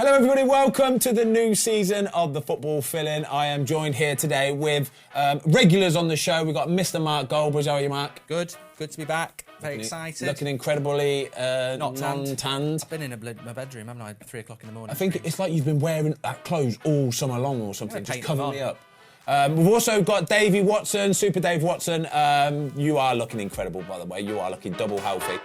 Hello everybody, welcome to the new season of the Football Fill-In. I am joined here today with regulars on the show. We've got Mr. Mark Goldbridge. How are you, Mark? Good to be back. Very excited. Looking incredibly non-tanned. I've been in my bedroom, haven't I, at 3 o'clock in the morning. I think it's like you've been wearing that clothes all summer long or something, just covering me up. We've also got Davey Watson, Super Dave Watson. You are looking incredible, by the way. You are looking double healthy.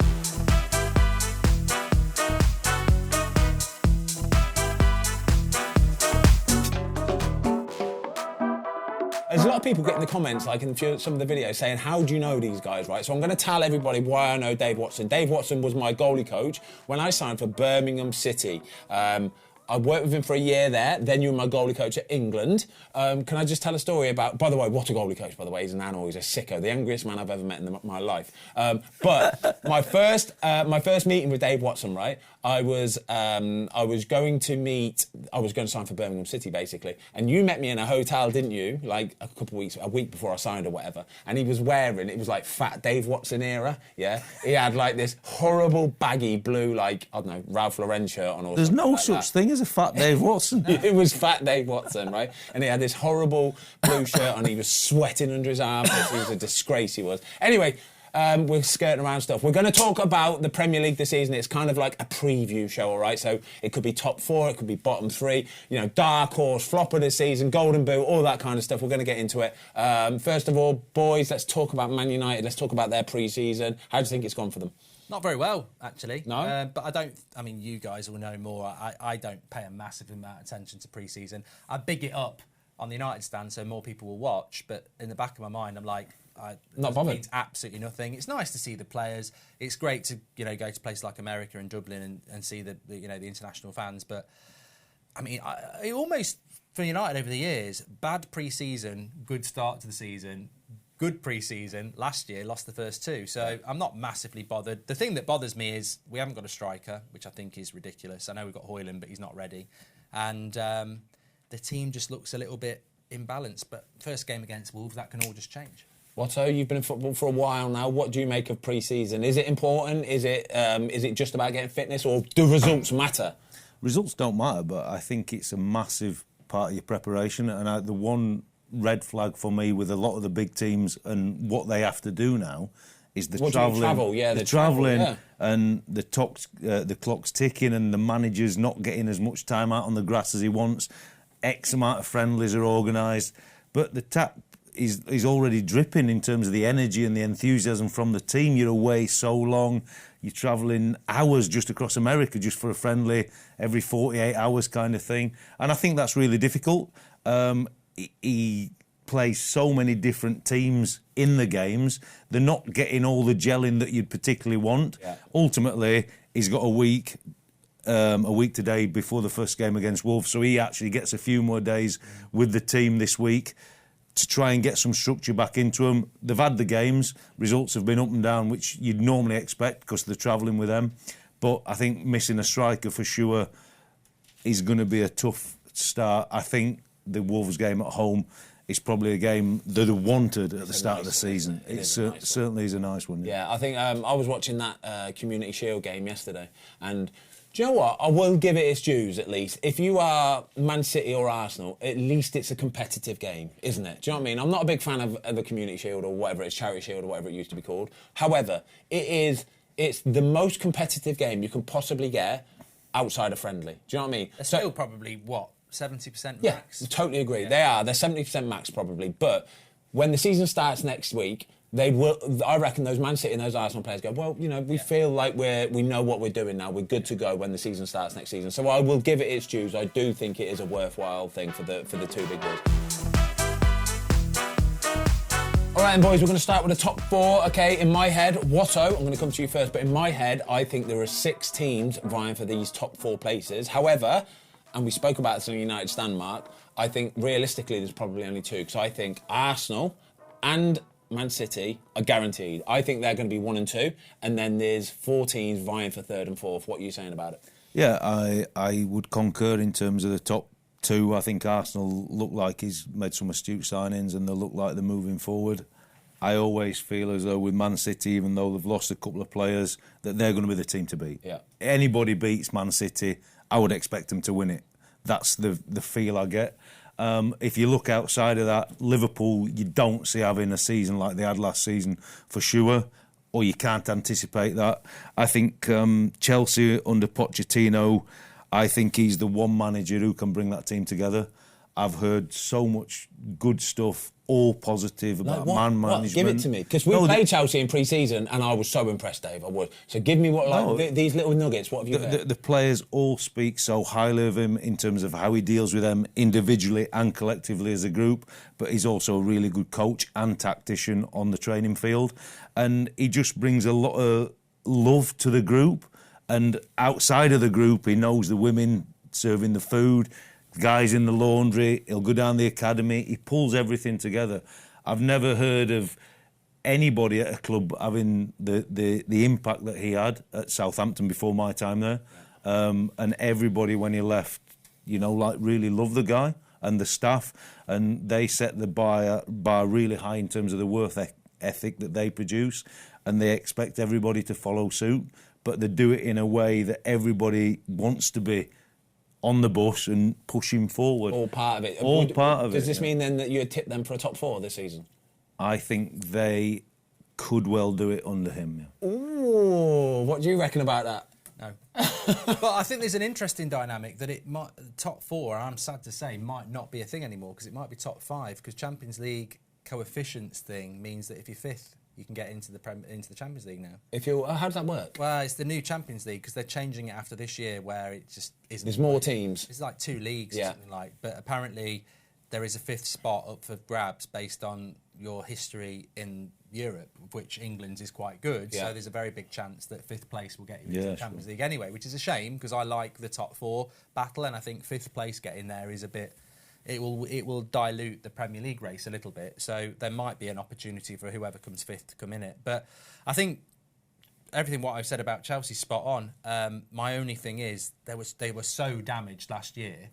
There's a lot of people getting the comments, like in some of the videos, saying, how do you know these guys, right? So I'm going to tell everybody why I know Dave Watson. Dave Watson was my goalie coach when I signed for Birmingham City. I worked with him for a year there, then you were my goalie coach at England. Can I just tell a story about, by the way, what a goalie coach, by the way, he's an animal, he's a sicko, the angriest man I've ever met in my life. But my first meeting with Dave Watson, right, I was going to sign for Birmingham City, basically, and you met me in a hotel, didn't you, like a week before I signed or whatever, and he was wearing, it was like fat Dave Watson era, yeah? He had like this horrible baggy blue, like, I don't know, Ralph Lauren shirt on or There's something no like such that. thing as a fat Dave Watson. It was fat Dave Watson, right? And he had this horrible blue shirt on. He was sweating under his armpits. He was a disgrace, he was. Anyway, we're skirting around stuff. We're going to talk about the Premier League this season. It's kind of like a preview show, all right? So it could be top 4, it could be bottom 3, you know, dark horse, flop of the season, golden boot, all that kind of stuff. We're going to get into it. First of all, boys, let's talk about Man United. Let's talk about their pre-season. How do you think it's gone for them? Not very well, actually. No? But I mean, you guys will know more. I don't pay a massive amount of attention to pre-season. I big it up on the United stand so more people will watch, but in the back of my mind, I'm like, not bothered. It means absolutely nothing. It's nice to see the players. It's great to, you know, go to places like America and Dublin and see the international fans. But, I mean, it almost, for United over the years, bad pre-season, good start to the season, good pre-season. Last year, lost the first 2. So I'm not massively bothered. The thing that bothers me is we haven't got a striker, which I think is ridiculous. I know we've got Højlund, but he's not ready. And the team just looks a little bit imbalanced. But first game against Wolves, that can all just change. Watto, you've been in football for a while now. What do you make of pre-season? Is it important? Is it just about getting fitness, or do results matter? Results don't matter, but I think it's a massive part of your preparation. And the one red flag for me with a lot of the big teams and what they have to do now is the travelling, and the clock's ticking, and the manager's not getting as much time out on the grass as he wants. X amount of friendlies are organised, but the tap is already dripping in terms of the energy and the enthusiasm from the team. You're away so long, you're travelling hours just across America just for a friendly every 48 hours kind of thing, and I think that's really difficult. He plays so many different teams in the games. They're not getting all the gelling that you'd particularly want. Yeah. Ultimately, he's got a week today before the first game against Wolves, so he actually gets a few more days with the team this week to try and get some structure back into them. They've had the games. Results have been up and down, which you'd normally expect because they're travelling with them. But I think missing a striker for sure is going to be a tough start. I think the Wolves game at home is probably a game that they wanted at the start of the season. It certainly is a nice one. Yeah, I think I was watching that Community Shield game yesterday, and do you know what? I will give it its dues, at least. If you are Man City or Arsenal, at least it's a competitive game, isn't it? Do you know what I mean? I'm not a big fan of the Community Shield or whatever it's, Charity Shield or whatever it used to be called. However, it's the most competitive game you can possibly get outside of friendly. Do you know what I mean? They're still probably, what, 70% max? Yeah, totally agree. Yeah. They're 70% max probably. But when the season starts next week, they will. I reckon those Man City and those Arsenal players go, well, you know, we feel like we know what we're doing now. We're good to go when the season starts next season. So I will give it its dues. I do think it is a worthwhile thing for the 2 big boys. All right, then, boys, we're going to start with the top 4. Okay, in my head, Watto, I'm going to come to you first, but in my head, I think there are 6 teams vying for these top 4 places. However, and we spoke about this in the United stand, Mark, I think realistically there's probably only 2, because I think Arsenal and Man City are guaranteed. I think they're going to be 1 and 2, and then there's 4 teams vying for 3rd and 4th. What are you saying about it? Yeah, I would concur in terms of the top 2. I think Arsenal look like he's made some astute signings, and they look like they're moving forward. I always feel as though with Man City, even though they've lost a couple of players, that they're going to be the team to beat. Yeah. Anybody beats Man City, I would expect them to win it. That's the feel I get. If you look outside of that, Liverpool, you don't see having a season like they had last season for sure, or you can't anticipate that. I think Chelsea under Pochettino, I think he's the one manager who can bring that team together. I've heard so much good stuff, all positive about man management. Give it to me, because we played Chelsea in pre-season and I was so impressed, Dave. I was. So give me these little nuggets. What have you heard? The players all speak so highly of him in terms of how he deals with them individually and collectively as a group. But he's also a really good coach and tactician on the training field, and he just brings a lot of love to the group. And outside of the group, he knows the women serving the food, guys in the laundry, he'll go down the academy, he pulls everything together. I've never heard of anybody at a club having the impact that he had at Southampton before my time there. And everybody, when he left, really loved the guy and the staff, and they set the bar really high in terms of the work ethic that they produce, and they expect everybody to follow suit, but they do it in a way that everybody wants to be on the bus and pushing forward. All part of it. Does this mean then that you had tipped them for a top 4 this season? I think they could well do it under him. Yeah. Ooh, what do you reckon about that? No. But I think there's an interesting dynamic that it might, top 4, I'm sad to say, might not be a thing anymore, because it might be top 5, because Champions League coefficients thing means that if you're 5th, you can get into the Champions League now. How does that work? Well, it's the new Champions League, because they're changing it after this year, where it just isn't. There's more teams. It's like 2 leagues or something like. But apparently, there is a 5th spot up for grabs based on your history in Europe, which England's is quite good. Yeah. So there's a very big chance that 5th place will get you into the Champions League anyway, which is a shame, because I like the top 4 battle, and I think 5th place getting there is a bit. It will dilute the Premier League race a little bit, so there might be an opportunity for whoever comes 5th to come in it. But I think everything what I've said about Chelsea spot on. My only thing is they were so damaged last year.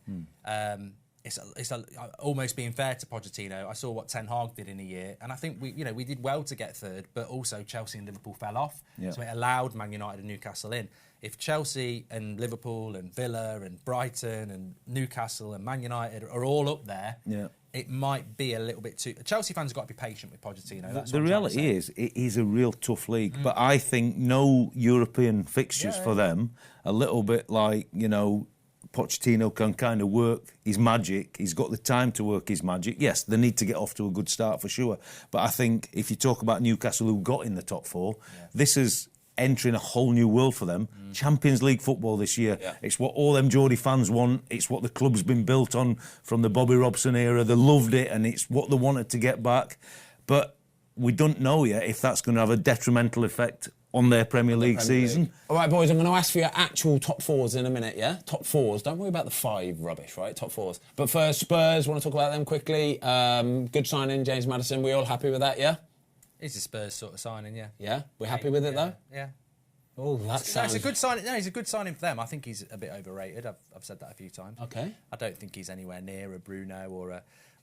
It's almost being fair to Pochettino. I saw what Ten Hag did in a year, and I think we did well to get 3rd, but also Chelsea and Liverpool fell off, so it allowed Man United and Newcastle in. If Chelsea and Liverpool and Villa and Brighton and Newcastle and Man United are all up there, it might be a little bit too. Chelsea fans have got to be patient with Pochettino. The reality is, it is a real tough league, but I think no European fixtures for them. A little bit like Pochettino can kind of work his magic. He's got the time to work his magic. Yes, they need to get off to a good start for sure. But I think if you talk about Newcastle, who got in the top 4, this is entering a whole new world for them. Champions League football this year. Yeah. It's what all them Geordie fans want. It's what the club's been built on from the Bobby Robson era. They loved it, and it's what they wanted to get back. But we don't know yet if that's going to have a detrimental effect on their Premier League season. All right, boys, I'm going to ask for your actual top 4s in a minute, yeah? Top 4s. Don't worry about the 5 rubbish, right? Top 4s. But first, Spurs, want to talk about them quickly. Good signing, James Maddison. We all happy with that, yeah? It's a Spurs sort of signing, yeah. Yeah? We're happy with it, though? Yeah. Oh, that sounds... It's a good signing. No, he's a good signing for them. I think he's a bit overrated. I've said that a few times. Okay. I don't think he's anywhere near a Bruno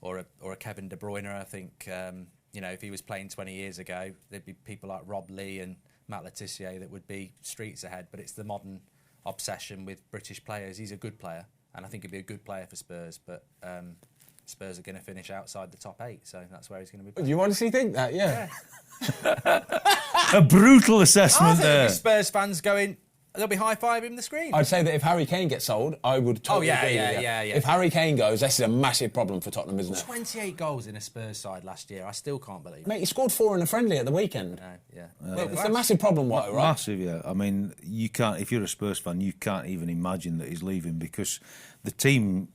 or a Kevin De Bruyne. I think, if he was playing 20 years ago, there'd be people like Rob Lee and Matt Le Tissier that would be streets ahead. But it's the modern obsession with British players. He's a good player, and I think he'd be a good player for Spurs, but... Spurs are going to finish outside the top 8, so that's where he's going to be playing. You honestly think that? Yeah. A brutal assessment there. Spurs fans going, they'll be high-fiving the screen. I'd say that if Harry Kane gets sold, I would totally agree with you. Yeah. If Harry Kane goes, this is a massive problem for Tottenham, isn't it? 28 goals in a Spurs side last year. I still can't believe it. Mate, he scored 4 in a friendly at the weekend. Well, it's a massive problem, right? Massive, yeah. I mean, you can't. If you're a Spurs fan, you can't even imagine that he's leaving, because the team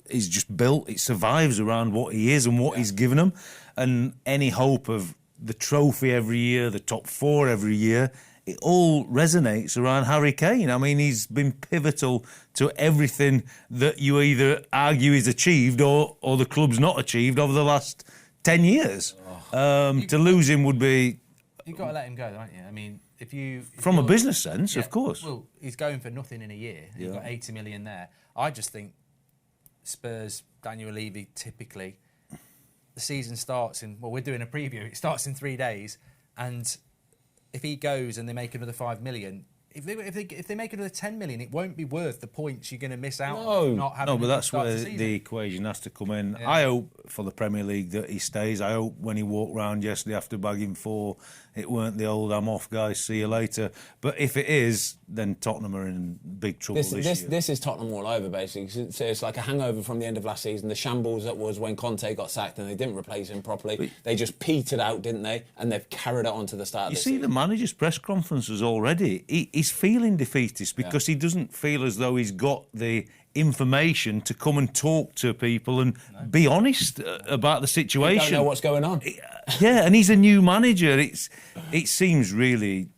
is just built. It survives around what he is and what he's given them, and any hope of the trophy every year, the top 4 every year, it all resonates around Harry Kane. I mean, he's been pivotal to everything that you either argue he's achieved or the club's not achieved over the last 10 years. To lose him would be... You've got to let him go, don't you? I mean, if from a business sense, of course. Well, he's going for nothing in a year. You've got 80 million there. I just think Spurs, Daniel Levy, typically, the season starts in... Well, we're doing a preview. It starts in 3 days, and... If he goes and they make another 5 million, if they make another 10 million, it won't be worth the points you're going to miss out. No. On not having But that's where the the equation has to come in. Yeah. I hope for the Premier League that he stays. I hope when he walked round yesterday after bagging 4, it weren't the old "I'm off, guys, see you later." But if it is, then Tottenham are in big trouble this year. This is Tottenham all over, basically. So it's like a hangover from the end of last season. The shambles that was when Conte got sacked and they didn't replace him properly. They just petered out, didn't they? And they've carried it on to the start of You this see season. the manager's press conferences already. He's feeling defeatist because he doesn't feel as though he's got the information to come and talk to people and be honest about the situation. You don't know what's going on. Yeah, and he's a new manager. It seems really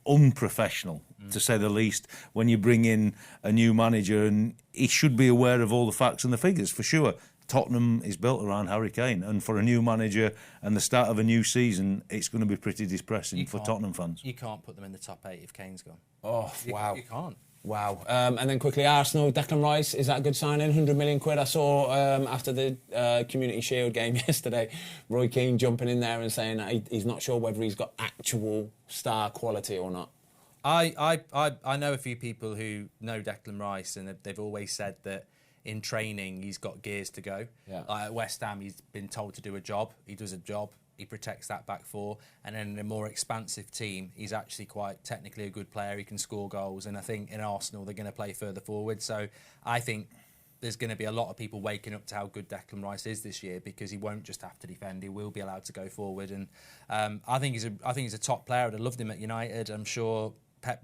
unprofessional, to say the least, when you bring in a new manager, and he should be aware of all the facts and the figures, for sure. Tottenham is built around Harry Kane, and for a new manager and the start of a new season, it's going to be pretty depressing for Tottenham fans. You can't put them in the top 8 if Kane's gone. Oh, wow. You can't. Wow. And then quickly, Arsenal, Declan Rice, is that a good signing? 100 million quid. I saw after the Community Shield game yesterday, Roy Keane jumping in there and saying that he's not sure whether he's got actual star quality or not. I know a few people who know Declan Rice, and they've always said that in training he's got gears to go. Yeah. At West Ham, he's been told to do a job. He does a job. He protects that back 4, and then in a more expansive team, he's actually quite technically a good player. He can score goals, and I think in Arsenal they're going to play further forward. So I think there's going to be a lot of people waking up to how good Declan Rice is this year, because he won't just have to defend; he will be allowed to go forward. And I think he's a top player. I'd have loved him at United. I'm sure Pep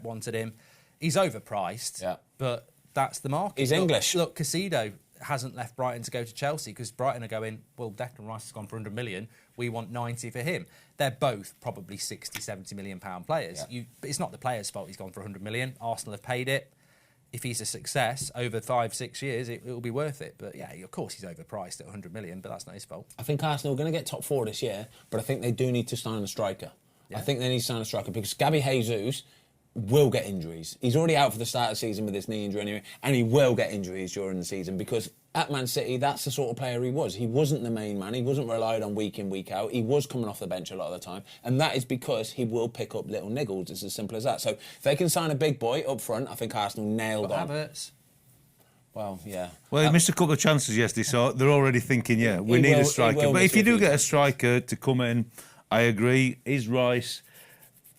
wanted him. He's overpriced, but that's the market. He's English. Look, Casido hasn't left Brighton to go to Chelsea because Brighton are going, well, Declan Rice has gone for 100 million. We want 90 for him. They're both probably 60, 70 million pound players. Yeah. But it's not the player's fault he's gone for 100 million. Arsenal have paid it. If he's a success over 5-6 years, it will be worth it. But yeah, of course he's overpriced at 100 million, but that's not his fault. I think Arsenal are going to get top 4 this year, but I think they do need to sign a striker. Yeah. I think they need to sign a striker because Gabby Jesus will get injuries. He's already out for the start of the season with his knee injury anyway, and he will get injuries during the season because at Man City, that's the sort of player he was. He wasn't the main man. He wasn't relied on week in, week out. He was coming off the bench a lot of the time, and that is because he will pick up little niggles. It's as simple as that. So if they can sign a big boy up front, I think Arsenal nailed on. Havertz. Well, yeah. Well, he missed a couple of chances yesterday, so they're already thinking, we need a striker. But if you do get a striker to come in, I agree. Is Rice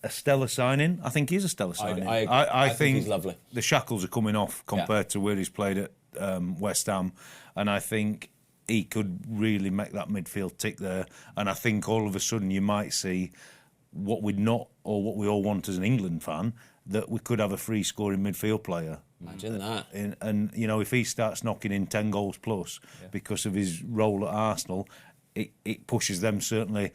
a stellar signing? I think he's a stellar signing. I think he's lovely. The shackles are coming off compared to where he's played at West Ham, and I think he could really make that midfield tick there. And I think all of a sudden you might see what we all want as an England fan, that we could have a free scoring midfield player. Imagine that. And you know, if he starts knocking in 10 goals plus because of his role at Arsenal, it pushes them certainly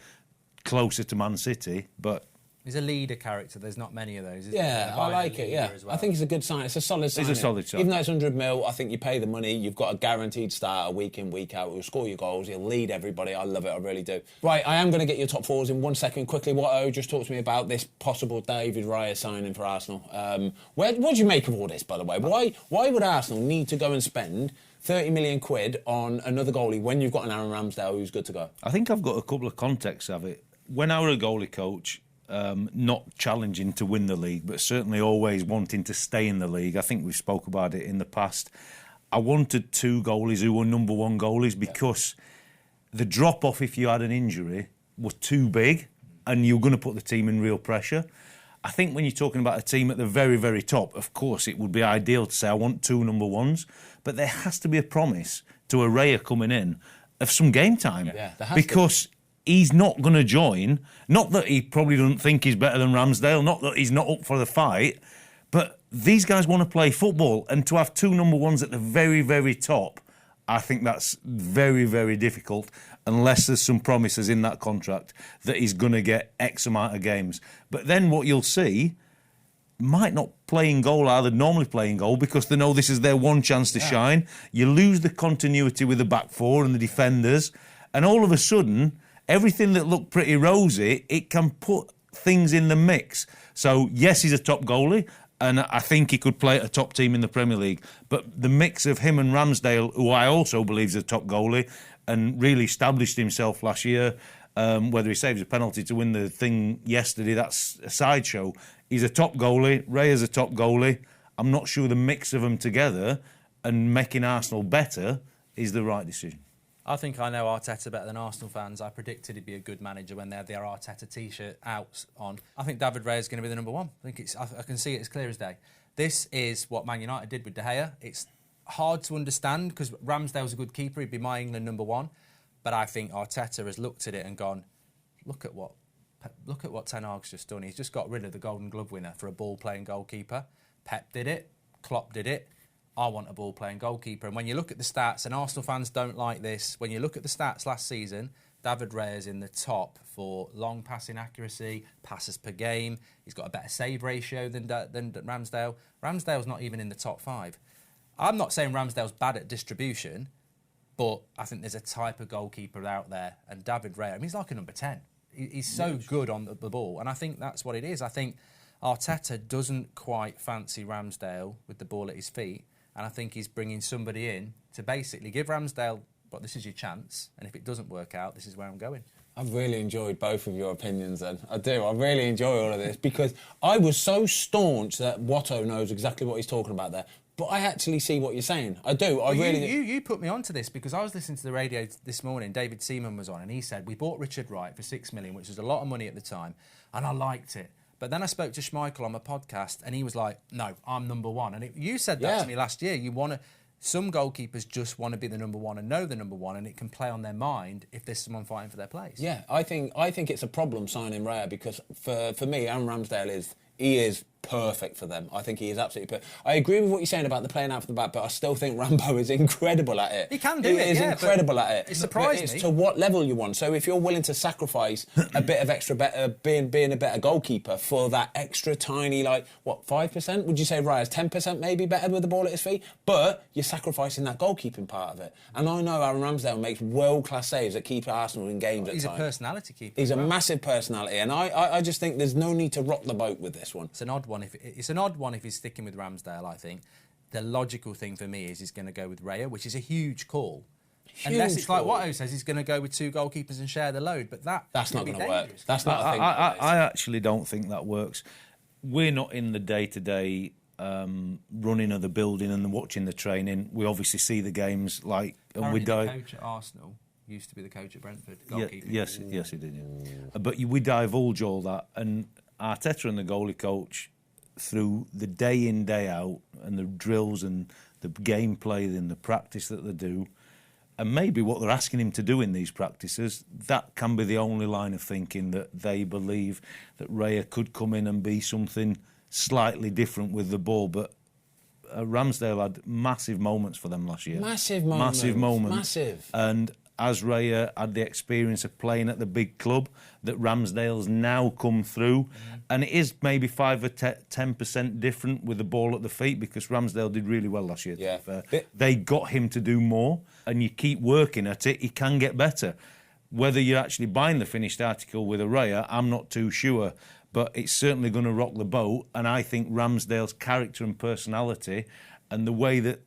closer to Man City. But he's a leader character. There's not many of those. Yeah, I like it. Yeah, well. I think it's a good sign. It's a solid sign. It's a solid sign. Even though it's 100 mil, I think you pay the money. You've got a guaranteed starter week in, week out. He'll score your goals. He'll lead everybody. I love it. I really do. Right, I am going to get your top 4s in 1 second. Quickly, Watto, just talk to me about this possible David Raya signing for Arsenal. What do you make of all this, by the way? Why would Arsenal need to go and spend 30 million quid on another goalie when you've got an Aaron Ramsdale who's good to go? I think I've got a couple of contexts of it. When I was a goalie coach, not challenging to win the league, but certainly always wanting to stay in the league. I think we've spoke about it in the past. I wanted 2 goalies who were number 1 goalies because the drop-off if you had an injury was too big and you're going to put the team in real pressure. I think when you're talking about a team at the very, very top, of course, it would be ideal to say, I want 2 number 1s, but there has to be a promise to a Raya coming in of some game time. Yeah, there has because he's not going to join. Not that he probably doesn't think he's better than Ramsdale, not that he's not up for the fight, but these guys want to play football, and to have 2 number 1s at the very, very top, I think that's very, very difficult unless there's some promises in that contract that he's going to get X amount of games. But then what you'll see might not play in goal how they normally play in goal because they know this is their one chance to shine. You lose the continuity with the back 4 and the defenders, and all of a sudden everything that looked pretty rosy, it can put things in the mix. So, yes, he's a top goalie, and I think he could play at a top team in the Premier League. But the mix of him and Ramsdale, who I also believe is a top goalie, and really established himself last year, Whether he saves a penalty to win the thing yesterday, that's a sideshow. He's a top goalie. Raya's a top goalie. I'm not sure the mix of them together and making Arsenal better is the right decision. I think I know Arteta better than Arsenal fans. I predicted he'd be a good manager when they had their Arteta T-shirt out on. I think David Raya is going to be the number one. I can see it as clear as day. This is what Man United did with De Gea. It's hard to understand because Ramsdale's a good keeper. He'd be my England number one. But I think Arteta has looked at it and gone, look at what Ten Hag's just done. He's just got rid of the Golden Glove winner for a ball-playing goalkeeper. Pep did it. Klopp did it. I want a ball-playing goalkeeper. And when you look at the stats, and Arsenal fans don't like this, when you look at the stats last season, David Raya is in the top for long passing accuracy, passes per game. He's got a better save ratio than Ramsdale. Ramsdale's not even in the top 5. I'm not saying Ramsdale's bad at distribution, but I think there's a type of goalkeeper out there. And David Raya, I mean, he's like a number 10. He's so good on the ball. And I think that's what it is. I think Arteta doesn't quite fancy Ramsdale with the ball at his feet. And I think he's bringing somebody in to basically give Ramsdale, but this is your chance. And if it doesn't work out, this is where I'm going. I've really enjoyed both of your opinions then. I do. I really enjoy all of this because I was so staunch that Watto knows exactly what he's talking about there. But I actually see what you're saying. I do. You put me onto this because I was listening to the radio this morning. David Seaman was on and he said, we bought Richard Wright for $6 million, which was a lot of money at the time. And I liked it. But then I spoke to Schmeichel on my podcast and he was like, no, I'm number one. And you said that to me last year. Some goalkeepers just want to be the number one and know the number one, and it can play on their mind if there's someone fighting for their place. Yeah, I think it's a problem signing Raya because for me, Aaron Ramsdale is perfect for them. I think he is absolutely perfect. I agree with what you're saying about the playing out for the back, but I still think Rambo is incredible at it. He can do it, He is incredible at it. It surprised me. It's to what level you want. So if you're willing to sacrifice a bit of extra being a better goalkeeper for that extra tiny, 5%? Would you say Raya's 10% maybe better with the ball at his feet? But you're sacrificing that goalkeeping part of it. And I know Aaron Ramsdale makes world-class saves that keep Arsenal in games at times. He's a personality keeper. He's a massive personality. And I just think there's no need to rock the boat with this one. It's an odd one. If he's sticking with Ramsdale, I think. The logical thing for me is he's going to go with Raya, which is a huge call. Unless it's like Watto says, he's going to go with 2 goalkeepers and share the load. But that's not going to work. Dangerous. That's not a thing. I actually don't think that works. We're not in the day-to-day running of the building and watching the training. We obviously see the games the coach at Arsenal used to be the coach at Brentford. Goalkeeper. Yes, he did. Yeah. But we divulge all that, and Arteta and the goalie coach, through the day in, day out, and the drills and the gameplay and the practice that they do, and maybe what they're asking him to do in these practices, that can be the only line of thinking that they believe that Raya could come in and be something slightly different with the ball. But Ramsdale had massive moments for them last year. Massive moments. And as Raya had the experience of playing at the big club, that Ramsdale's now come through. And it is maybe 5 or 10% different with the ball at the feet, because Ramsdale did really well last year. Yeah. They got him to do more, and you keep working at it, he can get better. Whether you're actually buying the finished article with a Raya, I'm not too sure. But it's certainly going to rock the boat. And I think Ramsdale's character and personality and the way that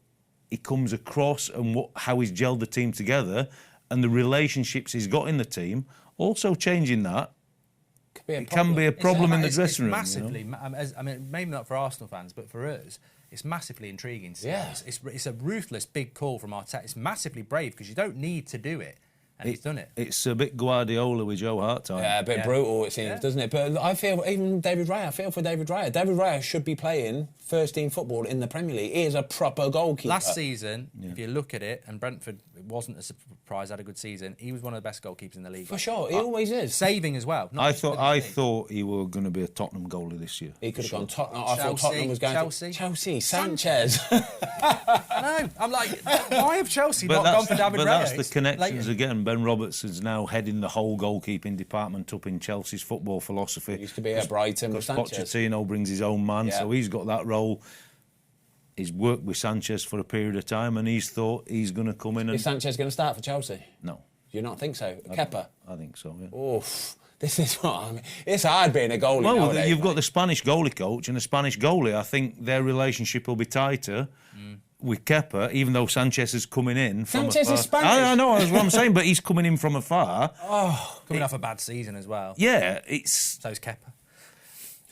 he comes across and how he's gelled the team together and the relationships he's got in the team, also changing that, it can be a problem in the dressing room. Massively, I mean, maybe not for Arsenal fans, but for us, it's massively intriguing. It's a ruthless big call from Arteta. It's massively brave because you don't need to do it. And he's done it. It's a bit Guardiola with Joe Hart time. Yeah, a bit brutal, it seems, doesn't it? But I feel, even David Raya, I feel for David Raya. David Raya should be playing first-team football in the Premier League. He is a proper goalkeeper. Last season, if you look at it, and Brentford wasn't a surprise, had a good season, he was one of the best goalkeepers in the league. For sure, he always is. Saving as well. I thought he were going to be a Tottenham goalie this year. He could have gone Tottenham. I thought Tottenham was going Chelsea. Chelsea, Sanchez. I know. I'm like, why have Chelsea not gone for David Raya? But that's the connections again. Ben Roberts is now heading the whole goalkeeping department up in Chelsea's football philosophy. He used to be at Brighton with Sanchez. Pochettino brings his own man, so he's got that role. He's worked with Sanchez for a period of time, and he's thought he's going to come in. Is Sanchez going to start for Chelsea? No. Do you not think so? Kepa? I think so, yeah. Oof. This is what I mean. It's hard being a goalie nowadays, you've got the Spanish goalie coach and the Spanish goalie. I think their relationship will be tighter with Kepa, even though Sanchez is coming in from Sanchez afar. is Spanish. I know, that's what I'm saying, but he's coming in from afar. Coming off a bad season as well. Yeah, it's... So's Kepa.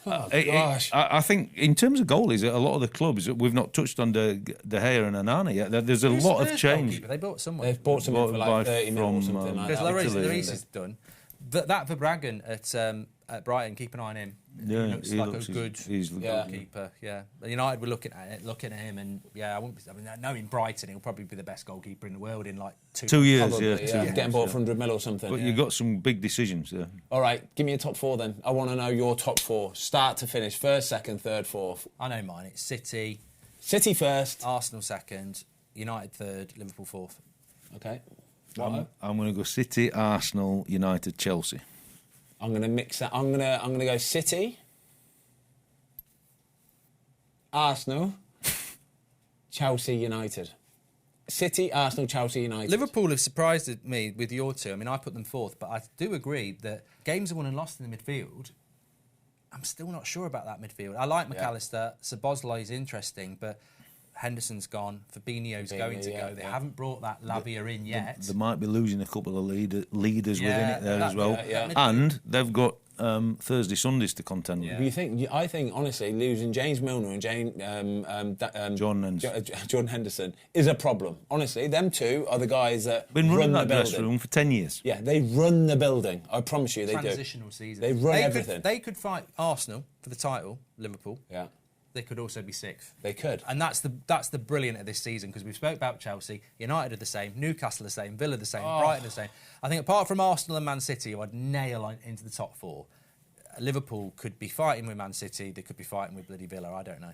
Oh, gosh. I think in terms of goalies, a lot of the clubs, we've not touched on De Gea and Onana yet. There's a lot of change. Goalkeeper? They bought someone. They've bought someone for like 30 mil or from, something like Because that. Lloris is done. That Verbruggen at Brighton, keep an eye on him. Yeah, he looks he like looks a good he's the goalkeeper. Yeah, but United were looking at him, and I wouldn't. Knowing Brighton, he'll probably be the best goalkeeper in the world in like 2 years. Probably, Yeah, 2 2 years. years. Getting bought for 100 mil or something. But you've got some big decisions there. All right, give me a top 4 then. I want to know your top 4, start to finish, first, second, third, fourth. I know mine. It's City first. Arsenal second, United third, Liverpool fourth. Okay. I'm going to go City, Arsenal, United, Chelsea. I'm going to mix that. I'm going to go City, Arsenal, Chelsea, United. City, Arsenal, Chelsea, United. Liverpool have surprised me with your two. I mean, I put them fourth, but I do agree that games are won and lost in the midfield. I'm still not sure about that midfield. I like McAllister. Szoboszlai is interesting, but Henderson's gone. Fabinho's going to go. They haven't brought that Lavia in yet. They might be losing a couple of leaders within it there as well. Yeah. And they've got Thursday, Sundays to contend with. I think, honestly, losing James Milner and Jordan Henderson is a problem. Honestly, them two are the guys that been running run that the dressing building. room for 10 years. Yeah, they run the building. I promise you, they do. Transitional season. They run everything. They could fight Arsenal for the title, Liverpool. Yeah. They could also be sixth. They could. And that's the brilliant of this season, because we've spoke about Chelsea, United are the same, Newcastle the same, Villa the same, Brighton the same. I think apart from Arsenal and Man City, who I'd nail into the top 4, Liverpool could be fighting with Man City, they could be fighting with bloody Villa, I don't know.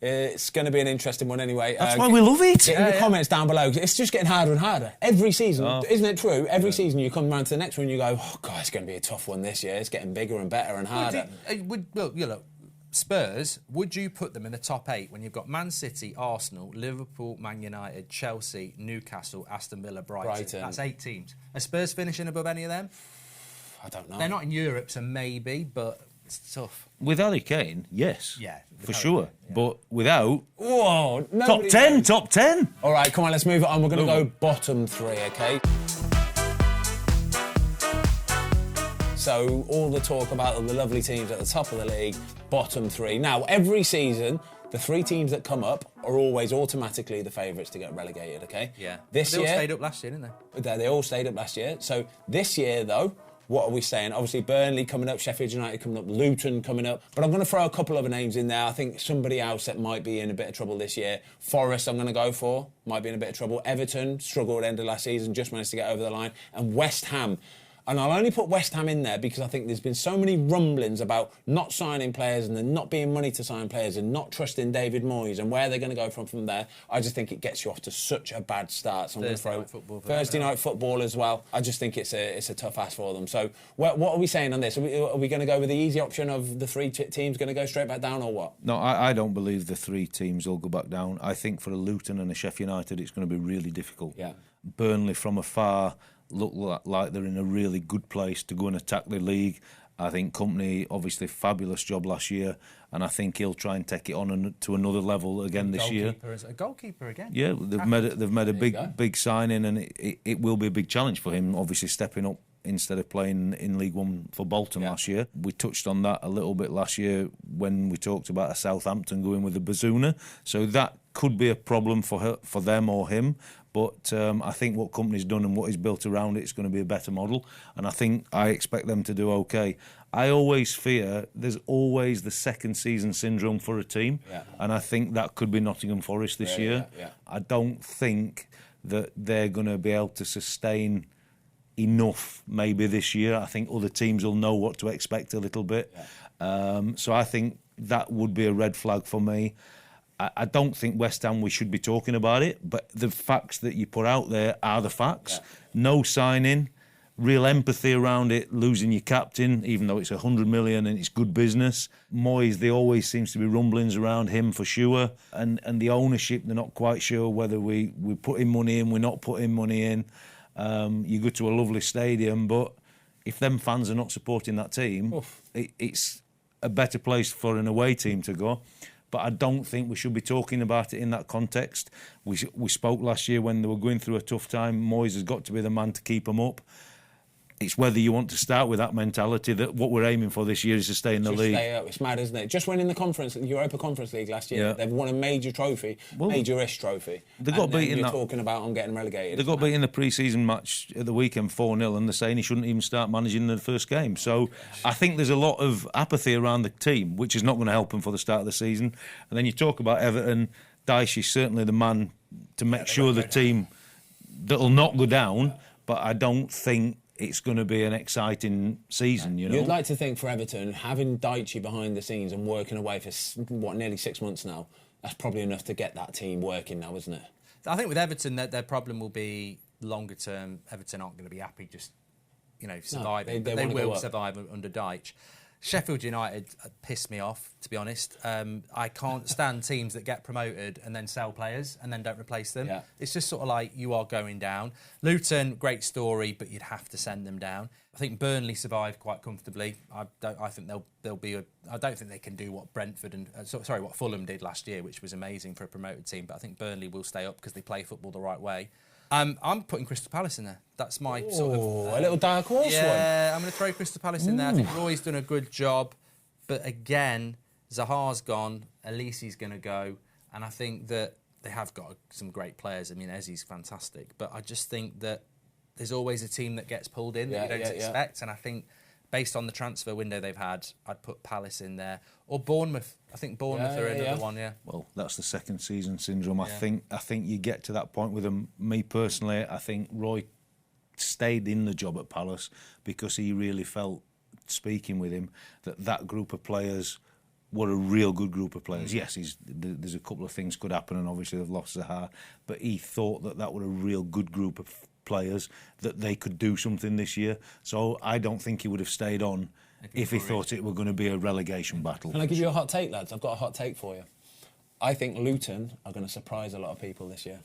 It's going to be an interesting one anyway. That's why we love it. Get in the comments down below. It's just getting harder and harder. Every season, isn't it true? Every season you come round to the next one and you go, oh, God, it's going to be a tough one this year. It's getting bigger and better and harder. Look, Spurs, would you put them in the top 8 when you've got Man City, Arsenal, Liverpool, Man United, Chelsea, Newcastle, Aston Villa, Brighton? That's 8 teams. Are Spurs finishing above any of them? I don't know. They're not in Europe, so maybe, but it's tough. With Harry Kane, yes. Yeah. For sure. Yeah. But without... Whoa. Top 10. All right, come on, let's move it on. We're going to go bottom 3, OK? So all the talk about the lovely teams at the top of the league, bottom 3. Now, every season, the 3 teams that come up are always automatically the favourites to get relegated, OK? Yeah. They all stayed up last year, didn't they? They all stayed up last year. So this year, though, what are we saying? Obviously, Burnley coming up, Sheffield United coming up, Luton coming up. But I'm going to throw a couple other names in there. I think somebody else that might be in a bit of trouble this year. Forest, I'm going to go for, might be in a bit of trouble. Everton, struggled at the end of last season, just managed to get over the line. And West Ham. And I'll only put West Ham in there because I think there's been so many rumblings about not signing players and there not being money to sign players and not trusting David Moyes and where they're going to go from there. I just think it gets you off to such a bad start. So I'm going to throw Thursday night football as well. I just think it's a tough ask for them. So what are we saying on this? Are we going to go with the easy option of the 3 teams going to go straight back down or what? No, I don't believe the 3 teams will go back down. I think for a Luton and a Sheffield United, it's going to be really difficult. Yeah. Burnley from afar look like they're in a really good place to go and attack the league. I think Company, obviously, fabulous job last year, and I think he'll try and take it on to another level again this year. A goalkeeper again. Yeah, they've made a big signing, and it will be a big challenge for him. Obviously, stepping up instead of playing in League One for Bolton last year. We touched on that a little bit last year when we talked about a Southampton going with a Bazuna. So that could be a problem for them or him. But I think what Company's done and what he's built around it is going to be a better model. And I expect them to do okay. I always fear there's always the second season syndrome for a team. Yeah. And I think that could be Nottingham Forest this year. Yeah. I don't think that they're going to be able to sustain enough maybe this year. I think other teams will know what to expect a little bit. Yeah. So I think that would be a red flag for me. I don't think West Ham we should be talking about it, but the facts that you put out there are the facts. Yeah. No signing, real empathy around it, losing your captain, even though it's 100 million and it's good business. Moyes, there always seems to be rumblings around him for sure. And the ownership, they're not quite sure whether we putting money in, we're not putting money in. You go to a lovely stadium, but if them fans are not supporting that team, it's a better place for an away team to go. but I don't think we should be talking about it in that context. We spoke last year when they were going through a tough time. Moyes has got to be the man to keep them up. It's whether you want to start with that mentality that what we're aiming for this year is to stay in the league. Stay up. It's mad, isn't it? Just winning the Europa Conference League last year, they've won a major trophy, major-ish trophy. They got beaten. You're talking about on getting relegated. They got beaten in the pre-season match at the weekend 4-0, and they're saying he shouldn't even start managing the first game. So I think there's a lot of apathy around the team, which is not going to help them for the start of the season. And then you talk about Everton. Dyche is certainly the man to make sure the team that'll not go down, but I don't think it's going to be an exciting season, you know. You'd like to think for Everton, having Dyche behind the scenes and working away for, nearly 6 months now, that's probably enough to get that team working now, isn't it? I think with Everton, their problem will be longer term. Everton aren't going to be happy just, surviving. No, they will survive under Dyche. Sheffield United pissed me off, to be honest. I can't stand teams that get promoted and then sell players and then don't replace them. Yeah. It's just sort of like you are going down. Luton, great story, but you'd have to send them down. I think Burnley survived quite comfortably. I think they'll be. I don't think they can do what Brentford and what Fulham did last year, which was amazing for a promoted team. But I think Burnley will stay up because they play football the right way. I'm putting Crystal Palace in there. That's my sort of... a little dark horse one. Yeah, I'm going to throw Crystal Palace in there. I think Roy's done a good job. But again, Zaha's gone, Elisi's going to go. And I think that they have got some great players. I mean, Ezzy's fantastic. But I just think that there's always a team that gets pulled in that you don't expect. And I think based on the transfer window they've had, I'd put Palace in there. Or Bournemouth. I think Bournemouth are another one, Well, that's the second season syndrome. I think you get to that point with them. Me personally, I think Roy stayed in the job at Palace because he really felt, speaking with him, that group of players were a real good group of players. Yes, there's a couple of things could happen, and obviously they've lost Zaha, but he thought that were a real good group of players, that they could do something this year. So I don't think he would have stayed on if he thought it were going to be a relegation battle. Can I give you a hot take, lads? I've got a hot take for you. I think Luton are going to surprise a lot of people this year.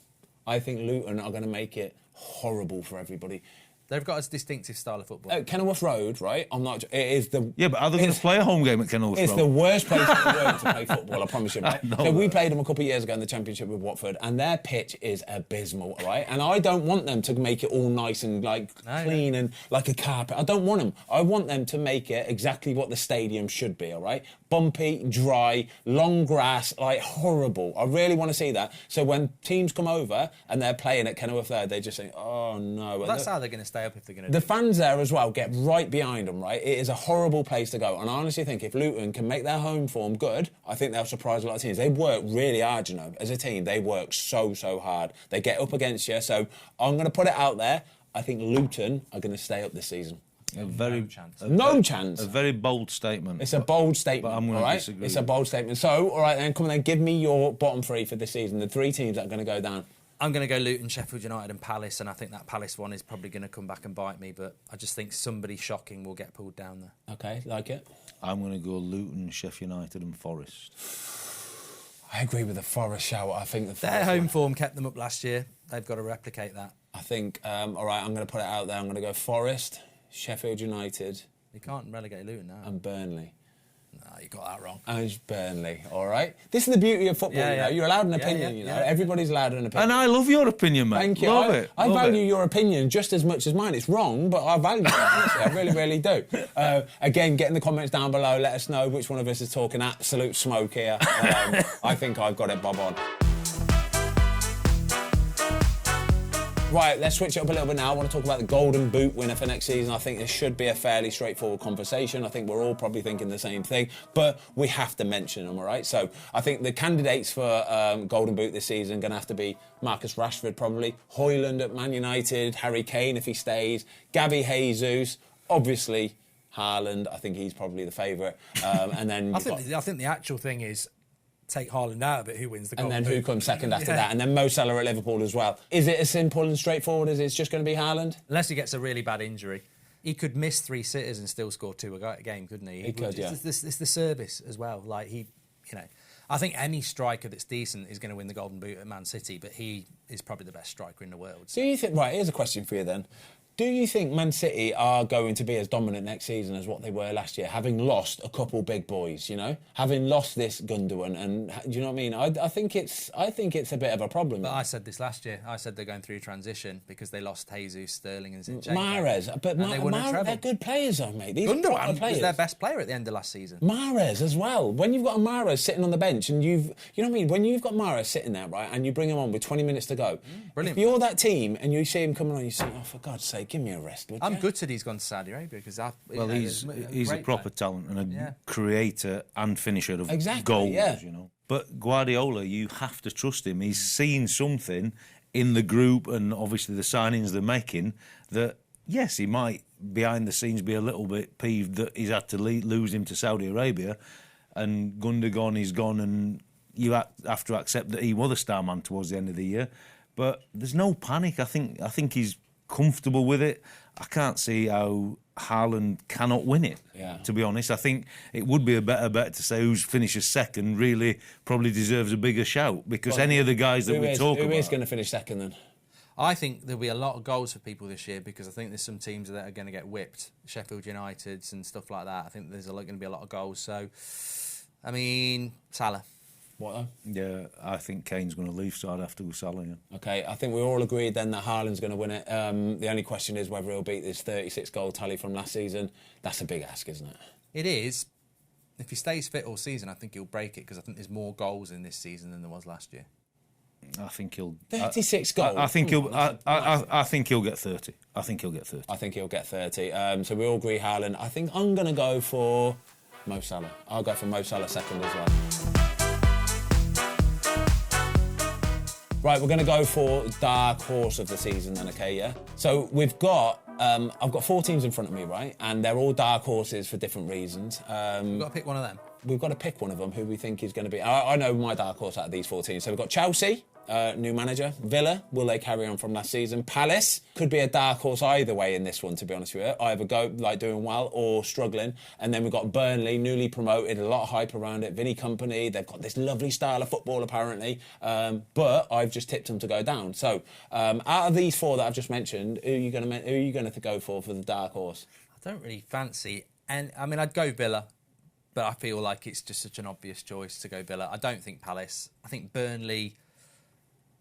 I think Luton are going to make it horrible for everybody. They've got a distinctive style of football. Kenilworth Road, right? It is the... Yeah, but are they going to play a home game at Kenilworth Road? It's the worst place in the world to play football, I promise you. Right? So we played them a couple of years ago in the Championship with Watford, and their pitch is abysmal, right? And I don't want them to make it all nice and clean and like a carpet. I don't want them. I want them to make it exactly what the stadium should be, all right? Bumpy, dry, long grass, horrible. I really want to see that. So when teams come over and they're playing at Kenilworth Road, they just think, oh no. Well, that's how they're going to stay up if they're going to. The fans there as well get right behind them, right? It is a horrible place to go. And I honestly think if Luton can make their home form good, I think they'll surprise a lot of teams. They work really hard, As a team, they work so hard. They get up against you. So I'm going to put it out there. I think Luton are going to stay up this season. No chance. No chance. A very bold statement. It's a bold statement. But I'm going to disagree. It's a bold statement. So, all right then, come on then, give me your bottom three for this season. The three teams that are going to go down. I'm going to go Luton, Sheffield United and Palace, and I think that Palace one is probably going to come back and bite me, but I just think somebody shocking will get pulled down there. Okay, like it. I'm going to go Luton, Sheffield United and Forest. I agree with the Forest shout. I think their home form kept them up last year. They've got to replicate that. I think, all right, I'm going to put it out there. I'm going to go Forest, Sheffield United. You can't relegate Luton now. And Burnley. No, you got that wrong. And it's Burnley, all right? This is the beauty of football, you know. You're allowed an opinion, you know. Everybody's allowed an opinion. And I love your opinion, mate. Thank you. Love it. I value your opinion just as much as mine. It's wrong, but I value it, honestly. I really, really do. Again, get in the comments down below. Let us know which one of us is talking absolute smoke here. I think I've got it bob on. Right, let's switch it up a little bit now. I want to talk about the Golden Boot winner for next season. I think this should be a fairly straightforward conversation. I think we're all probably thinking the same thing, but we have to mention them, all right? So I think the candidates for Golden Boot this season are going to have to be Marcus Rashford, probably, Højlund at Man United, Harry Kane if he stays, Gavi Jesus, obviously Haaland. I think he's probably the favourite. And then I think the actual thing is, take Haaland out of it, who wins the Golden Boot? And then who comes second after that? And then Mo Salah at Liverpool as well. Is it as simple and straightforward as it's just going to be Haaland? Unless he gets a really bad injury. He could miss 3 sitters and still score 2 a game, couldn't he? He could, yeah. It's the service as well. I think any striker that's decent is going to win the Golden Boot at Man City, but he is probably the best striker in the world. So you think, right, here's a question for you then. Do you think Man City are going to be as dominant next season as what they were last year, having lost a couple big boys, you know? Having lost this Gundogan, and do you know what I mean? I think it's a bit of a problem. But I said this last year. I said they're going through transition because they lost Jesus, Sterling and Zinchenko. Mahrez, but they're good players though, mate. These Gundogan was their best player at the end of last season. Mahrez as well. When you've got a Mahrez sitting on the bench and you know what I mean? When you've got Mahrez sitting there, right, and you bring him on with 20 minutes to go, brilliant. If you're that team and you see him coming on, you say, oh, for God's sake, give me a rest, would you? I'm gutted he's gone to Saudi Arabia because he's a proper talent and a creator and finisher of goals, you know. But Guardiola, you have to trust him. He's seen something in the group and obviously the signings they're making that, yes, he might behind the scenes be a little bit peeved that he's had to lose him to Saudi Arabia, and Gundogan is gone, and you have to accept that he was the star man towards the end of the year. But there's no panic. I think he's comfortable with it. I can't see how Haaland cannot win it, to be honest. I think it would be a better bet to say who's finishes second really probably deserves a bigger shout, because any of the guys that we talk about... Who is going to finish second then? I think there'll be a lot of goals for people this year because I think there's some teams that are going to get whipped, Sheffield United's and stuff like that. I think there's going to be a lot of goals. So, I mean, Salah. What though? Yeah, I think Kane's going to leave, so I'd have to go Salah. Yeah. Okay, I think we all agreed then that Haaland's going to win it. The only question is whether he'll beat this 36-goal tally from last season. That's a big ask, isn't it? It is. If he stays fit all season, I think he'll break it because I think there's more goals in this season than there was last year. I think he'll 36 goals. I think he'll. I think he'll get 30. I think he'll get 30. I think he'll get 30. So we all agree Haaland. I think I'm going to go for Mo Salah. I'll go for Mo Salah second as well. Right, we're going to go for dark horse of the season then, okay, yeah? So we've got, I've got 4 teams in front of me, right? And they're all dark horses for different reasons. We've got to pick one of them. We've got to pick one of them who we think is going to be... I know my dark horse out of these 4 teams. So we've got Chelsea, new manager. Villa, will they carry on from last season? Palace, could be a dark horse either way in this one, to be honest with you. Either go, like, doing well or struggling. And then we've got Burnley, newly promoted, a lot of hype around it. Vinny Company, they've got this lovely style of football, apparently. But I've just tipped them to go down. So, out of these 4 that I've just mentioned, who are you going to go for the dark horse? I don't really fancy... And I mean, I'd go Villa. But I feel like it's just such an obvious choice to go Villa. I don't think Palace. I think Burnley...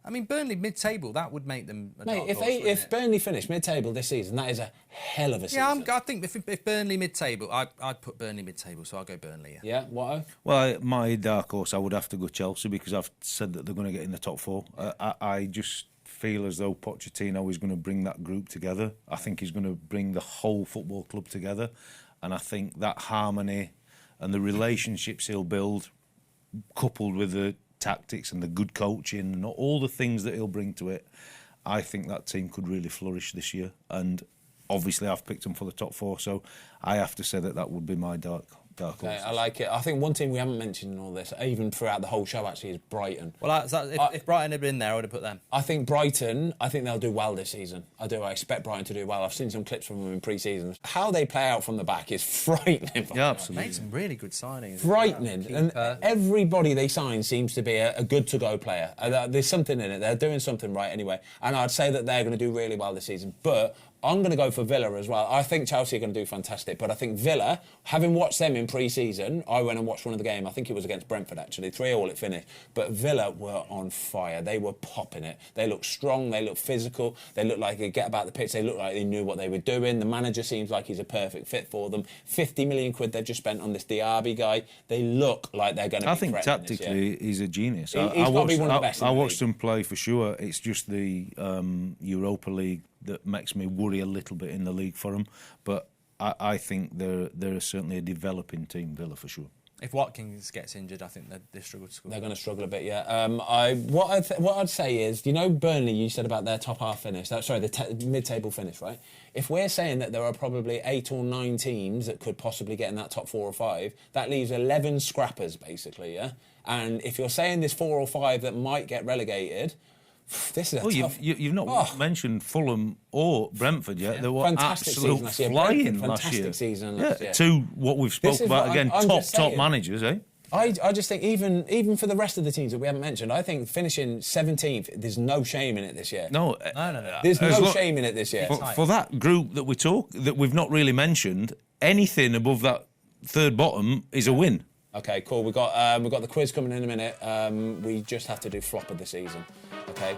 I mean, Burnley mid-table, that would make them a dark horse, if Burnley finish mid-table this season, that is a hell of a season. Yeah, I think if Burnley mid-table, I'd put Burnley mid-table, so I'll go Burnley. Yeah, what? Well, my dark horse, I would have to go Chelsea because I've said that they're going to get in the top 4. I just feel as though Pochettino is going to bring that group together. I think he's going to bring the whole football club together. And I think that harmony and the relationships he'll build, coupled with the tactics and the good coaching and all the things that he'll bring to it, I think that team could really flourish this year. And obviously I've picked them for the top 4, so I have to say that would be my dark horse. Okay, I like it. I think one team we haven't mentioned in all this, even throughout the whole show, actually, is Brighton. Well, if Brighton had been there, I would have put them. I think Brighton, they'll do well this season. I do. I expect Brighton to do well. I've seen some clips from them in pre-season. How they play out from the back is frightening. Yeah, absolutely. Made some really good signings. Frightening. And everybody they sign seems to be a good-to-go player. There's something in it. They're doing something right anyway. And I'd say that they're going to do really well this season. But I'm going to go for Villa as well. I think Chelsea are going to do fantastic, but I think Villa, having watched them in pre-season, I went and watched one of the games. I think it was against Brentford, actually. 3-3 it finished. But Villa were on fire. They were popping it. They looked strong. They looked physical. They looked like they could get about the pitch. They looked like they knew what they were doing. The manager seems like he's a perfect fit for them. 50 million quid they've just spent on this Diaby guy. They look like they're going to be threatening this year. I think tactically he's a genius. He's got to be one of the best in the league. I watched him play for sure. It's just the Europa League that makes me worry a little bit in the league for them. But I think they're certainly a developing team, Villa, for sure. If Watkins gets injured, I think they struggle to score. They're going to struggle a bit, yeah. What I'd say is, you know, Burnley, you said about their top half finish, the mid-table finish, right? If we're saying that there are probably 8 or 9 teams that could possibly get in that top 4 or 5, that leaves 11 scrappers, basically, yeah? And if you're saying there's 4 or 5 that might get relegated... This is tough... You've not mentioned Fulham or Brentford yet. Yeah. They were fantastic absolute season flying last year. Fantastic season last year. 2, what we've spoke about again, top managers, eh? I just think even for the rest of the teams that we haven't mentioned, I think finishing 17th, there's no shame in it this year. No. There's no shame in it this year. For that group that we've not really mentioned, anything above that third bottom is a win. Okay, cool. We've got the quiz coming in a minute. We just have to do flop of the season. Okay.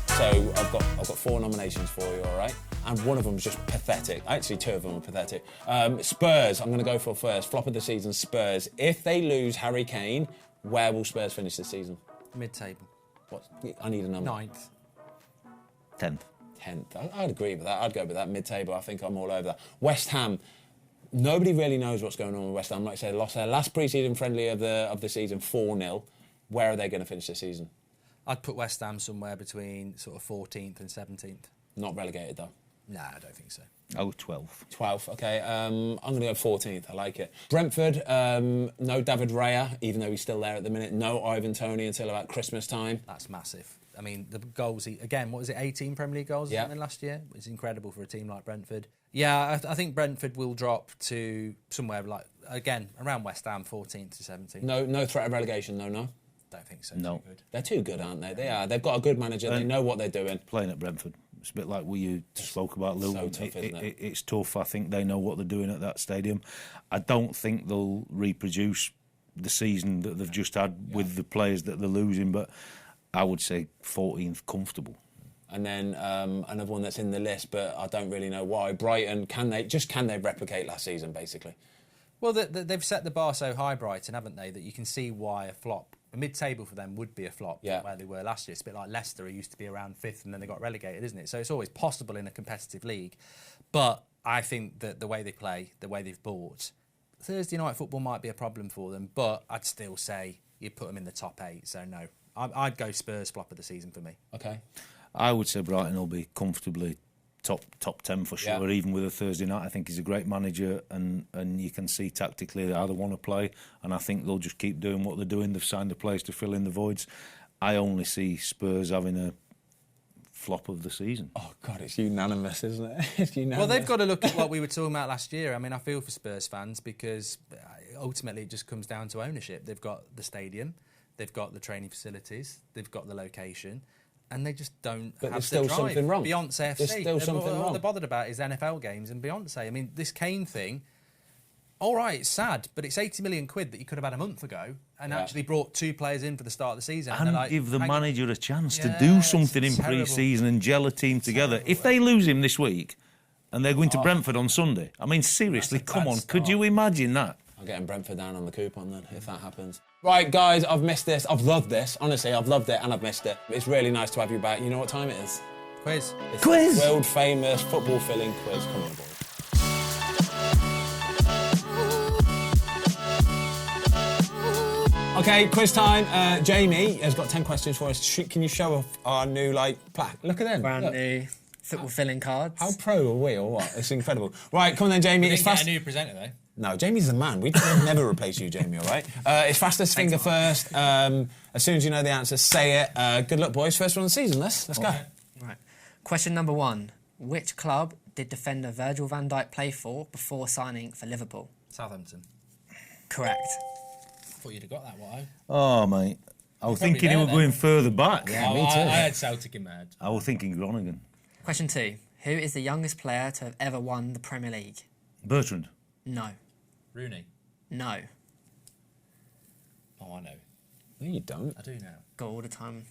So I've got 4 nominations for you, all right? And one of them is just pathetic. Actually, 2 of them are pathetic. Spurs, I'm going to go for first. Flop of the season, Spurs. If they lose Harry Kane, where will Spurs finish this season? Mid-table. What? I need a number. 9th. 10th. 10th. I'd agree with that. I'd go with that. Mid-table, I think I'm all over that. West Ham. Nobody really knows what's going on with West Ham. Like I said, lost their last pre-season friendly of the season, 4-0. Where are they going to finish this season? I'd put West Ham somewhere between sort of 14th and 17th. Not relegated, though. Nah, I don't think so. Oh, 12th. 12th, okay. I'm going to go 14th. I like it. Brentford, no David Raya, even though he's still there at the minute. No Ivan Toney until about Christmas time. That's massive. I mean, the goals, again, what was it, 18 Premier League goals or something last year? It's incredible for a team like Brentford. Yeah, I think Brentford will drop to somewhere like, again, around West Ham, 14th to 17th. No threat of relegation, no? Don't think so. No. Too good. They're too good, aren't they? They are. They've got a good manager. They know what they're doing. Playing at Brentford. It's a bit like what you spoke about, Lou. So tough, isn't it? It's tough. I think they know what they're doing at that stadium. I don't think they'll reproduce the season that they've just had with the players that they're losing, but I would say 14th comfortable. And then another one that's in the list, but I don't really know why. Brighton, can they replicate last season, basically? Well, they've set the bar so high, Brighton, haven't they, that you can see why a mid-table for them would be a flop where they were last year. It's a bit like Leicester, who used to be around 5th and then they got relegated, isn't it? So it's always possible in a competitive league. But I think that the way they play, the way they've bought, Thursday night football might be a problem for them, but I'd still say you'd put them in the top 8, so no. I'd go Spurs flop of the season for me. Okay. I would say Brighton will be comfortably top 10 for sure, even with a Thursday night. I think he's a great manager and you can see tactically how they want to play, and I think they'll just keep doing what they're doing. They've signed the players to fill in the voids. I only see Spurs having a flop of the season. Oh, God, it's unanimous, isn't it? It's unanimous. Well, they've got to look at what we were talking about last year. I mean, I feel for Spurs fans because ultimately it just comes down to ownership. They've got the stadium, they've got the training facilities, they've got the location, and they just don't have there's the still drive. something wrong. Beyonce FC. There's still something wrong. All they're bothered about is NFL games and Beyonce. I mean, this Kane thing, all right, it's sad, but it's 80 million quid that you could have had a month ago and actually brought 2 players in for the start of the season. And like, give the manager a chance to do something in pre-season and gel a team together. If they lose him this week and they're going to Brentford on Sunday, I mean, seriously, come on, could you imagine that? I'm getting Brentford down on the coupon then, if that happens. Right, guys, I've missed this. I've loved this. Honestly, I've loved it and I've missed it. It's really nice to have you back. You know what time it is? Quiz. It's the world-famous football-filling quiz. Come on, boys. Okay, quiz time. Jamie has got 10 questions for us. Can you show off our new, plaque? Look at them. Brand new football-filling cards. How pro are we, or what? It's incredible. Right, come on then, Jamie. It's fast. Get a new presenter, though. No, Jamie's the man. We'd never replace you, Jamie, all right? It's fastest finger first. As soon as you know the answer, say it. Good luck, boys. First one of the season. Let's go. Right. Question number 1. Which club did defender Virgil van Dijk play for before signing for Liverpool? Southampton. Correct. I thought you'd have got that, what? Oh, mate. I was thinking he was going further back. Yeah, me too. I had Celtic in my head. I was thinking Groningen. Question 2. Who is the youngest player to have ever won the Premier League? Bertrand. No. Rooney. No. Oh, I know. No, you don't. I do now. Got all the time.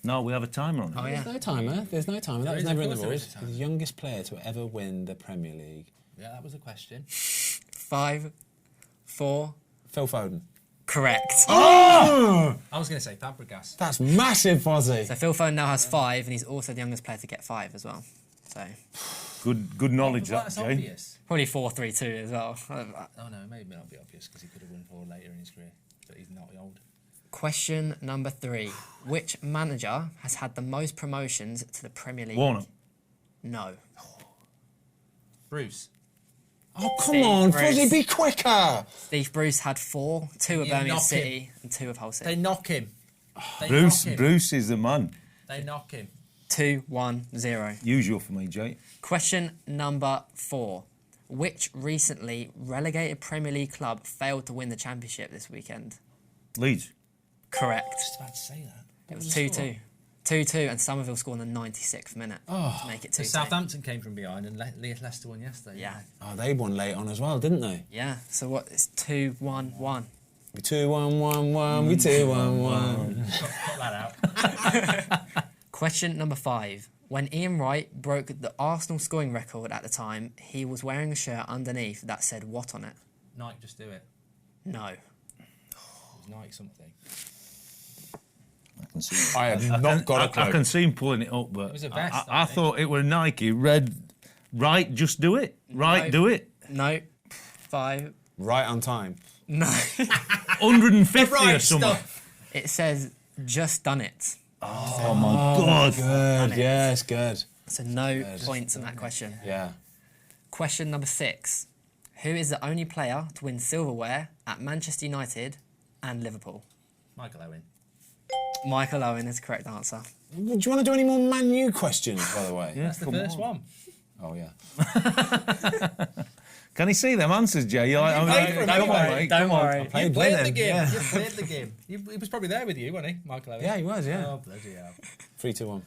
No, we have a timer on it. Oh, yeah. There's no timer. There's no timer. That was is, never of in the course there is rules. a timer. The youngest player to ever win the Premier League. Yeah, that was a question. 5, 4. Phil Foden. Correct. I was going to say Fabregas. That's massive, Fozzie. So Phil Foden now has 5, and he's also the youngest player to get 5 as well. So Good knowledge, Well, that, that's Jay. obvious. probably 4-3-2 as well. Oh, no, it may not be obvious because he could have won 4 later in his career, but he's not old. Question number 3. Which manager has had the most promotions to the Premier League? Warner. No. Bruce. Oh, come Steve on, Bruce. Fozzie, be quicker. Steve Bruce had 4, 2 of You Birmingham knock City and 2 of Hull They City. knock him. They Bruce knock him. Bruce is the man. They knock him. 2-1-0. Usual for me, Jay. Question number 4. Which recently relegated Premier League club failed to win the Championship this weekend? Leeds. Correct. I was about to say that. It was 2-2. 2-2, and Somerville scored in the 96th minute to make it 2-2. Southampton came from behind, and Leicester won yesterday. Yeah. Oh, they won late on as well, didn't they? Yeah, so what? It's 2-1-1. We 2-1-1-1, we 2-1-1. Cut that out. Question number 5. When Ian Wright broke the Arsenal scoring record at the time, he was wearing a shirt underneath that said what on it? Nike, just do it. No. It was Nike something. I can see. I have not got a clue. I can see him pulling it up, but It was a vest, I thought it were Nike. Red, right, just do it. Right, do it. No. 5. Right on time. No. 150 or something. It says just done it. Oh my God. Good, yes, good. So no points on that question. Yeah. Question number 6. Who is the only player to win silverware at Manchester United and Liverpool? Michael Owen. Michael Owen is the correct answer. Do you want to do any more Man U questions, by the way? Yeah, That's the first one. Oh, yeah. Can he see them answers, Jay? You're like, played for him Don't anyway. worry, don't worry. You Played played with the him, game. yeah. You played the game. He was probably there with you, wasn't he, Michael Owen? Yeah, he was, yeah. Oh, bloody hell. 3, 2, 1.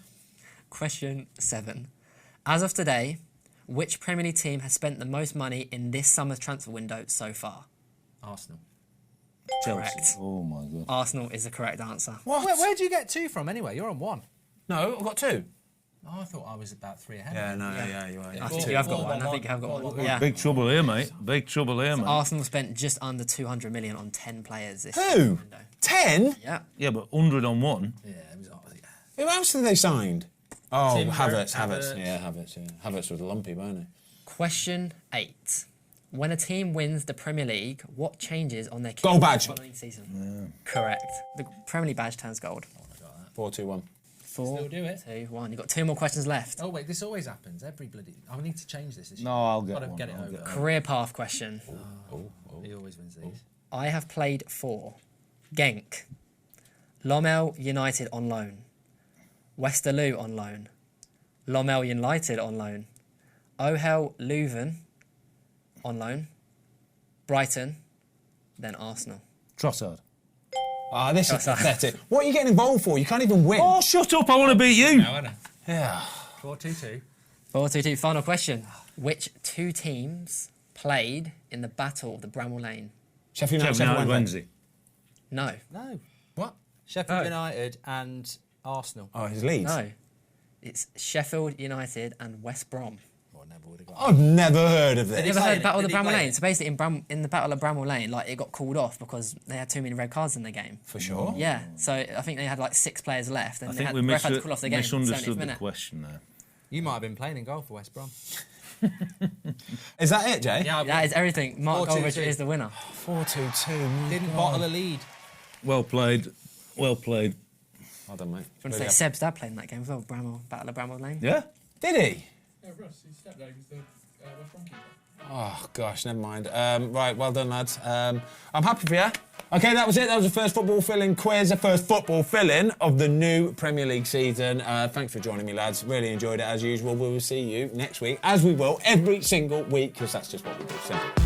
Question 7. As of today, which Premier League team has spent the most money in this summer's transfer window so far? Arsenal. Chelsea. Correct. Oh my God. Arsenal is the correct answer. What? Where'd you get 2 from anyway? You're on 1. No, I've got 2. Oh, I thought I was about 3 ahead. Yeah, no, yeah, you are. I think you have got one. I think you have got one. Yeah. Big trouble here, mate. Big trouble here, mate. Arsenal spent just under 200 million on 10 players this Who? window. 10? Yeah. Yeah, but 100 on one. Yeah, it was. Who else have they signed? Oh, Timber, Havertz. Havertz. Yeah, Havertz, yeah. Havertz was lumpy, weren't he? Question 8. When a team wins the Premier League, what changes on their kit Gold badge. the following season? Correct. The Premier League badge turns gold. 4, 2, 1. 4, Still do it. 2, 1. You've got 2 more questions left. Oh, wait, this always happens. Every bloody... I need to change this. No, I'll get Gotta one. get it I'll over. get one. Career path question. He always wins these. I have played for Genk, Lommel United on loan, Westerlo on loan, Lommel United on loan, OHL Leuven on loan, Brighton, then Arsenal. Trossard. Ah, this is pathetic. What are you getting involved for? You can't even win. Oh, shut up. I want to beat you. Now, Anna. Yeah. 4-2-2. 4-2-2. Final question. Which 2 teams played in the Battle of the Bramall Lane? Sheffield United, Sheffield Sheffield Wednesday. No. No. What? Sheffield Oh. United and Arsenal. Oh, his Leeds. No. It's Sheffield United and West Brom. Oh, I never would have got I've never heard of Have this. you ever play heard it? Battle of Did the he Bramall play Lane? it? So basically, in the Battle of Bramall Lane, like it got called off because they had too many red cards in the game. For sure. Yeah, so I think they had like 6 players left, and I they think had, we the ref had to call off the game. 70th misunderstood the minute. question there. You might have been playing in goal for West Brom. Is that it, Jay? Yeah, That is everything. Mark 4-2-2. Goldridge is the winner. 4-2-2. didn't bottle the lead. Well played. Well played. Well done, mate. Do you want to Really say up. Seb's dad played in that game as well, Battle of Bramall Lane? Yeah? Did he? Yeah, Russ, his stepdad was the West Brom keeper. Oh, gosh, never mind. Right, well done, lads. I'm happy for you. OK, that was it. That was the first football fill-in quiz, the first football fill-in of the new Premier League season. Thanks for joining me, lads. Really enjoyed it, as usual. We will see you next week, as we will every single week, because that's just what we do. Simple.